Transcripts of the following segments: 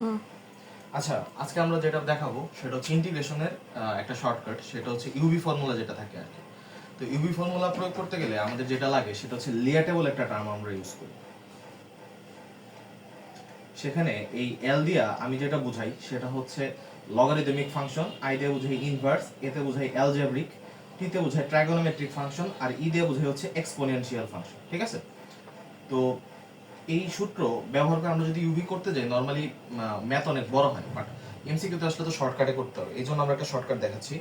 হুম। আচ্ছা, আজকে আমরা যেটা দেখাবো সেটা হচ্ছে ইন্টিগ্রেশনের একটা শর্টকাট, সেটা হচ্ছে ইউবি ফর্মুলা যেটা থাকে আর কি। তো ইউবি ফর্মুলা প্রয়োগ করতে গেলে আমাদের যেটা লাগে সেটা হচ্ছে লিয়াটেবল একটা টার্ম আমরা ইউজ করি। সেখানে এই এল দিয়া আমি যেটা বুঝাই সেটা হচ্ছে লগারিদমিক ফাংশন, আই দিয়ে বুঝাই ইনভার্স, এতে বুঝাই অ্যালজেব্রিক, টিতে বুঝাই ট্রাইগোনোমেট্রিক ফাংশন, আর ই দিয়ে বুঝাই হচ্ছে এক্সপোনেনশিয়াল ফাংশন। ঠিক আছে? তো এই সূত্র ব্যবহার করে আমরা যদি ইউভি করতে যাই নর্মালি ম্যাথ অনেক বড় হয়, বাট এমসিকিউতে আসলে তো শর্টকাটে করতে হবে। এই জন্য আমরা একটা শর্টকাট দেখাচ্ছি।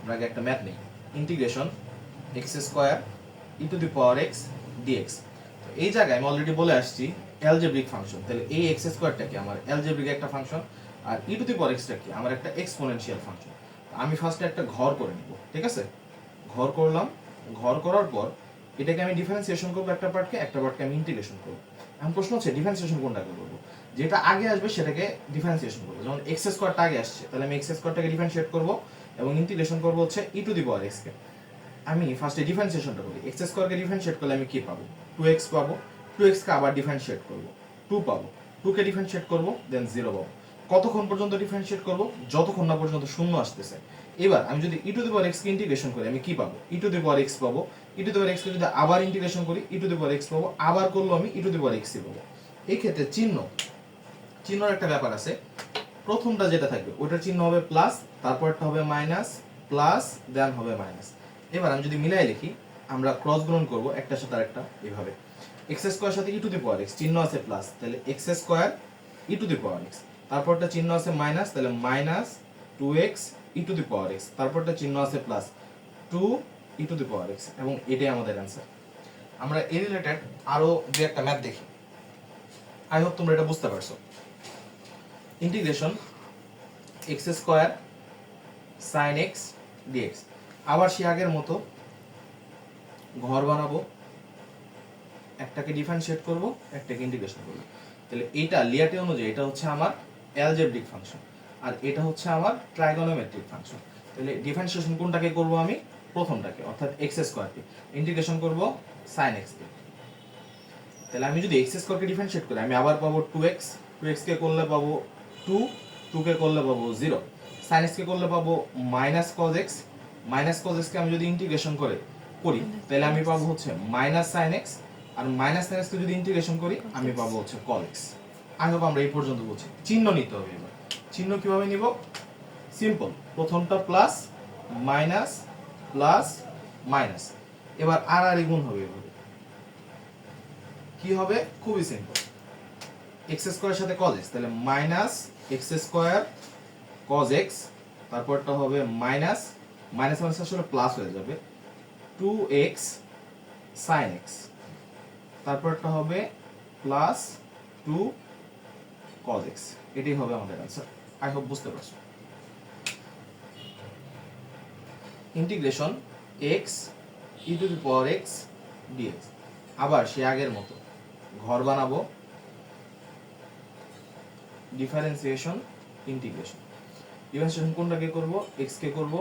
আমরা আগে একটা ম্যাথ নেই, integration x square e to the power x dx. তো এই জায়গায় আমি অলরেডি বলে আসছি অ্যালজেব্রিক ফাংশন, তাহলে এই এক্স স্কোয়ারটা কি আমার অ্যালজেব্রিক একটা ফাংশন, আর ই টু দি পাওয়ার এক্সটা কি আমার একটা এক্সপোনেনশিয়াল ফাংশন। আমি ফার্স্টে একটা ঘর করে নিব, ঠিক আছে? ঘর করলাম, ঘর করার পর এটাকে আমি ডিফারেন্সিয়েশন করবো, একটা পার্টকে আমি ইন্টিগ্রেশন করবো। এখন প্রশ্ন হচ্ছে ডিফারেন্সিয়েশন কোনটাকে করবো? যেটা আগে আসবে সেটাকে ডিফারেন্সিয়েশন করবো। যেমন এক্স স্কোয়ারটা আগে আসছে, তাহলে আমি এক্স স্কোয়ারটাকে ডিফারেন্সিয়েট করবো এবং ইন্টিগ্রেশন করবো হচ্ছে ই টু দি পাওয়ার এক্স কে। আমি ফার্স্টে ডিফারেন্সিয়েশনটা করি, এক্স স্কোয়ারকে ডিফারেন্সিয়েট করলে আমি কি পাবো? 2x পাবো। 2x কে আবার ডিফারেন্সিয়েট করবো, 2 পাবো। 2 কে ডিফারেন্সিয়েট করবো, দেন 0 পাবো। কতক্ষণ পর্যন্ত ডিফারেন্সিয়েট করবো? যতক্ষণ না পর্যন্ত শূন্য আসতেছে। এবার আমি যদি e to the power x কে ইন্টিগ্রেশন করি আমি কি পাবো? ই টু দি পাওয়ার এক্স পাবো। ই টু দি পাওয়ার এক্স কে যদি আবার ইন্টিগ্রেশন করি ই টু দি পাওয়ার এক্স পাবো, আবার করলো আমি ই টু দি পাওয়ার এক্স পাবো। এই ক্ষেত্রে চিহ্নর একটা ব্যাপার আছে। প্রথমটা যেটা থাকবে ওটার চিহ্ন হবে প্লাস, তারপরটা হবে মাইনাস, প্লাস দেন হবে মাইনাস। এবার আমি যদি মিলাই লিখি, আমরা ক্রস গুণন করব একটার সাথে আরেকটা এভাবে। এক্স স্কোয়ার সাথে ই টু দি পাওয়ার এক্স, চিহ্ন আছে প্লাস, তাহলে x square e to the power x. তারপরটা চিহ্ন আছে মাইনাস, তাহলে minus 2x e to the power x. তারপরটা চিহ্ন আছে plus, 2 e to the power x, এবং এটাই আমাদের অ্যান্সার। আমরা এই রিলেটেড আরো যে একটা ম্যাথ দেখি, আই হোপ তোমরা এটা বুঝতে পারছো। Integration x square sine x dx. আবার সে আগের মতো ঘর বানাবো, একটাকে ডিফারেন্সিয়েট করব, একটাকে ইন্টিগ্রেশন করব। তাহলে এটা লিয়াটে অনুযায়ী এটা হচ্ছে আমার অ্যালজেব্রিক ফাংশন, আর এটা হচ্ছে আমার ট্রাইগোনোমেট্রিক ফাংশন। তাহলে ডিফারেন্সিয়েশন কোনটাকে করব আমি? প্রথমটাকে, অর্থাৎ এক্স স্কোয়ারকে। ইন্টিগ্রেশন করব সাইন এক্স কে। তাহলে আমি যদি এক্স স্কোয়ারকে ডিফারেন্সিয়েট করি আমি আবার পাবো 2x, 2x কে করলে পাবো 2, 2 কে করলে পাবো 0, sin x কে করলে পাবো minus cos x, minus cos x কে আমি যদি ইন্টিগ্রেশন করি তাহলে আমি পাবো হচ্ছে মাইনাস sin x, আর মাইনাস sin x কে যদি ইন্টিগ্রেশন করি আমি পাবো হচ্ছে cos x। আই হোপ আমরা এই পর্যন্ত বুঝছি। চিহ্ন নিতে হবে এবার। চিহ্ন কিভাবে নিব? সিম্পল, প্রথমটা প্লাস, মাইনাস, প্লাস, মাইনাস। এবার আর গুণ হবে এভাবে। কি হবে? খুবই সিম্পল, এক্স স্কোয়ারের সাথে cos x, তাহলে minus x square cos x, তারপরটা হবে মাইনাস, মাইনাস মাইনাস আসলে প্লাস হয়ে যাবে, 2x sin x, তারপরটা হবে প্লাস 2 cos x। এটাই হবে আমাদের आंसर। আই হোপ বুঝতে পারছো। Integration x e two the power x dx। আবার সে আগের মতো ঘর বানাবো, ডিফারেন্সিয়েশন, ইন্টিগ্রেশন। ডিফারেন্সিয়েশন কোনটাকে করব? x কে করব,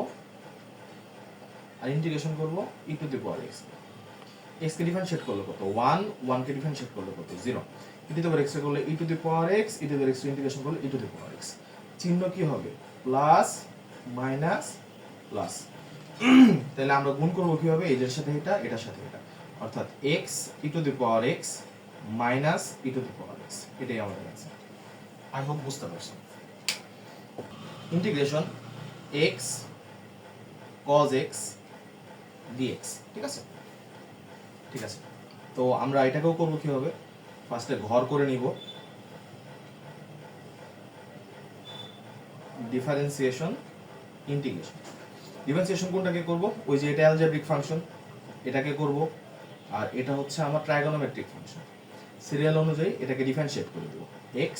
আর ইন্টিগ্রেশন করব e to the power x। x কে ডিফারেন্সিয়েট করলে কত? 1, 1 কে ডিফারেন্সিয়েট করলে কত? 0। ই টু দি পাওয়ার x কে করলে e to the power x, e to the power x integration করলে e to the power x। চিহ্ন কি হবে? Plus, minus, plus. তাহলে আমরা গুণ করব কিভাবে? এটার সাথে এটা, এটার সাথে এটা, অর্থাৎ x e to the power x minus E to the power x। এটাই আমাদের आंसर। আই হোপ বুঝতে পারছো। Integration x cos x dx। ঠিক আছে? ঠিক আছে, তো আমরা এটাকেও করব কিভাবে? ফার্স্টে ঘর করে নিব, ডিফারেন্সিয়েশন, ইন্টিগ্রেশন। ডিফারেন্সিয়েশন কোনটাকে করব? ওই যে এটা অ্যালজেব্রিক ফাংশন, এটাকে করব, আর এটা হচ্ছে আমার ট্রাইগোনোমেট্রিক ফাংশন। সিরিয়াল অনুযায়ী এটাকে ডিফারেন্সিয়েট করে দেব, x,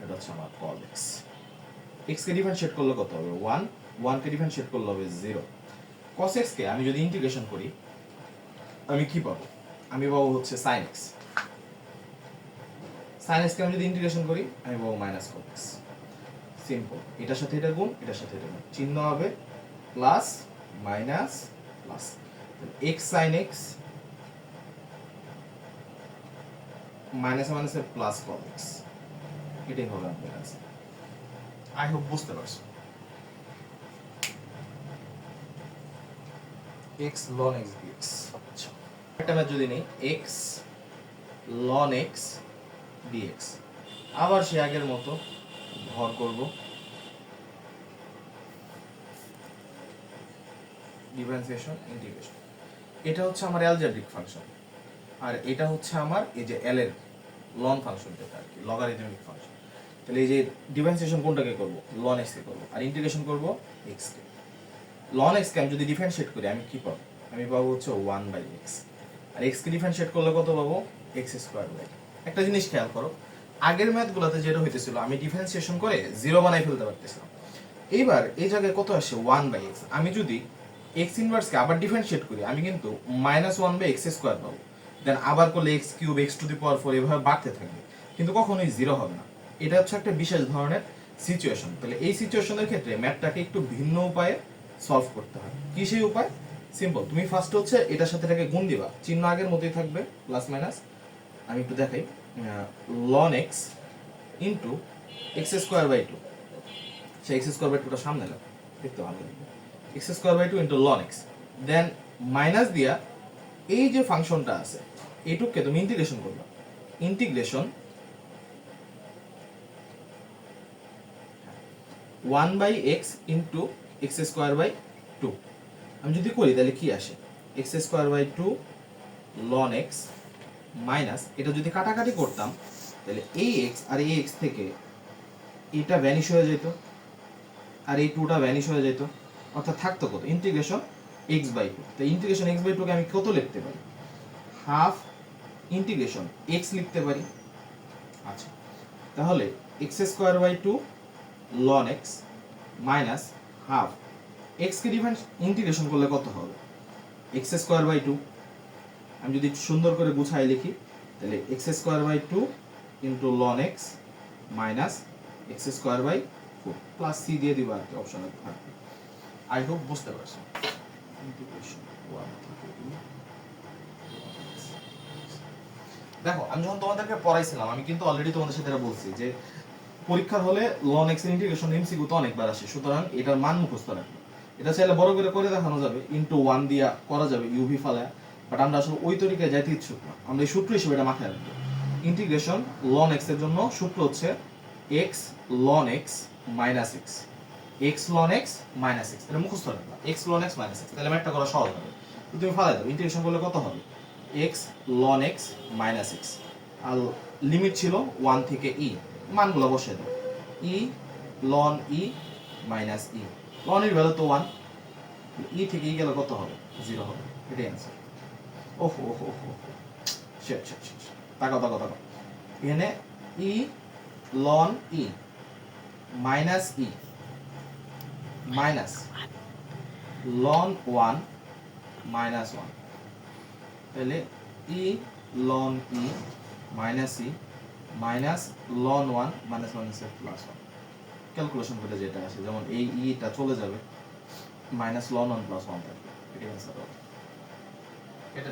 এটা হচ্ছে আমার cos x। x কে ডিফারেন্সিয়েট করলে কত হবে? 1, 1 কে ডিফারেন্সিয়েট করলে হবে 0। cos x কে আমি যদি ইন্টিগ্রেশন করি আমি কি পাবো? আমি পাবো হচ্ছে sin x। sin x কে আমি যদি ইন্টিগ্রেশন করি আমি পাবো মাইনাস cos x। সিম্পল, এটার সাথে এটা গুণ, এটার সাথে এটা গুণ, চিহ্ন হবে plus, minus, plus. x sin x minus মাইনাসে প্লাস cos x, এটাই হবে আপনার কাছে। আই হোপ বুঝতে পারছো। x ln x dx। আচ্ছা একটা ম্যাথ যদি নেই x ln x dx, আবার সে আগের মতো ভর করব, ডিফারেন্সিয়েশন ইন্টিগ্রেশন। এটা হচ্ছে আমার অ্যালজেব্রিক ফাংশন, আর এটা হচ্ছে আমার এই যে l এর লন ফাংশন, যেটা আর কি লগারিদমিক ফাংশন। তাহলে এই যে ডিফারেন্সিয়েশন কোনটাকে করব, ln x কে করব, আর ইন্টিগ্রেশন করব x কে। ln x কে আমি যদি ডিফারেন্সিয়েট করি আমি কি পাবো, আমি পাবো হচ্ছে 1/x, আর x কে ডিফারেন্সিয়েট করলে কত পাবো, x²। একটা জিনিস খেয়াল করো, আগের ম্যাথগুলোতে যেটা হইতেছিল আমি ডিফারেন্সিয়েশন করে 0 বানাই ফেলতে পারতেছিলাম। এইবার এই জায়গায় কত আসে 1/x, আমি যদি x ইনভার্স কে আবার ডিফারেন্সিয়েট করি আমি কিন্তু -1/x² পাবো। দেন আবার করলে x³ x⁴ এভাবে বাড়তে থাকবে, কিন্তু কখনোই 0 হবে না। এটা হচ্ছে একটা বিশেষ ধরনের সিচুয়েশন। তাহলে এই সিচুয়েশনের ক্ষেত্রে ম্যাথটাকে একটু ভিন্ন উপায়ে সলভ করতে হয়। কি সেই উপায়? সিম্পল, তুমি ফার্স্ট হচ্ছে এটার সাথে এটাকে গুণ দিবা, চিহ্ন আগের মতোই থাকবে প্লাস মাইনাস। আমি একটু দেখাই, ln x ইন্টু x²/2, সে x²/2টা সামনে লাগবে, দেখতে ভালো লাগবে, x²/2 into ln x, than minus দিয়া এই যে ফাংশনটা আছে এইটুককে তুমি ইন্টিগ্রেশন করবে, ইন্টিগ্রেশন 1/x ইন্টু x²/2। আমি যদি করি তাহলে কি আসে, x²/2 ln x মাইনাস, এটা যদি কাটাকাটি করতাম তাহলে এই x আর এই x থেকে এটা ভ্যানিশ হয়ে যেত, আর এই 2টা ভ্যানিশ হয়ে যেত, অর্থাৎ থাকতো কত, ইন্টিগ্রেশন x/2। তো ইন্টিগ্রেশন x/2 কে আমি কত লিখতে পারি, হাফ ইন্টিগ্রেশন x লিখতে পারি। আচ্ছা তাহলে x²/2 ln x minus half, x কে ডিফারেন্স ইন্টিগ্রেশন করলে কত হবে, x²/2। আমি যদি সুন্দর করে গুছাই লিখি তাহলে x²/2 into ln x minus x²/4 plus c দিয়ে দিব আর কি, অপশনে থাকবে। আই হোপ বুঝতে পারছো। ইন্টিগ্রেশন 1 থেকে 2। দেখো আমি যখন তোমাদেরকে পড়াইছিলাম আমি কিন্তু অলরেডি তোমাদের সাথে এটা বলছি যে পরীক্ষার হলে ln x এর ইন্টিগ্রেশন এমসিকিউ তো অনেকবার আসে, সুতরাং এটার মান মুখস্থ রাখবে। এটা চাইলে বড় করে দেখানো যাবে, ইনটু 1 দিয়া করা যাবে ইউভি ফালায়া, বাট আমরা আসলে ওই তরিকায় যাইতে ইচ্ছুক না, আমরা এই সূত্র হিসেবে এটা মাথায় রাখবো। ইন্টিগ্রেশন ln x এর জন্য সূত্র হচ্ছে x ln x minus x, x ln x minus x, এটা মুখস্থ রাখবা, x ln x minus x, তাহলে ম্যাথটা করা সহজ হবে। তো তুমি ফালাই দাও, ইন্টিগ্রেশন করলে কত হবে, x ln x minus x, আর লিমিট ছিল 1 থেকে e, মানগুলো বসিয়ে দাও, e ln e minus e, ln এর ভ্যালু তো 1, e থেকে e গেলে কত হবে, 0 হবে, এটাই অ্যান্সার। ওহো ওহো ওহো, শিট শিট শিট, তাকাও, এখানে e ln e minus e minus ln 1 minus 1, তাহলে e ln e minus e minus ln 1 minus মাইনাসের প্লাস 1, ক্যালকুলেশন করে যেটা আসে, যেমন এই ইটা চলে যাবে, মাইনাস ln 1 প্লাস 1 থাকবে, এটাই অ্যান্সার হবে। এটা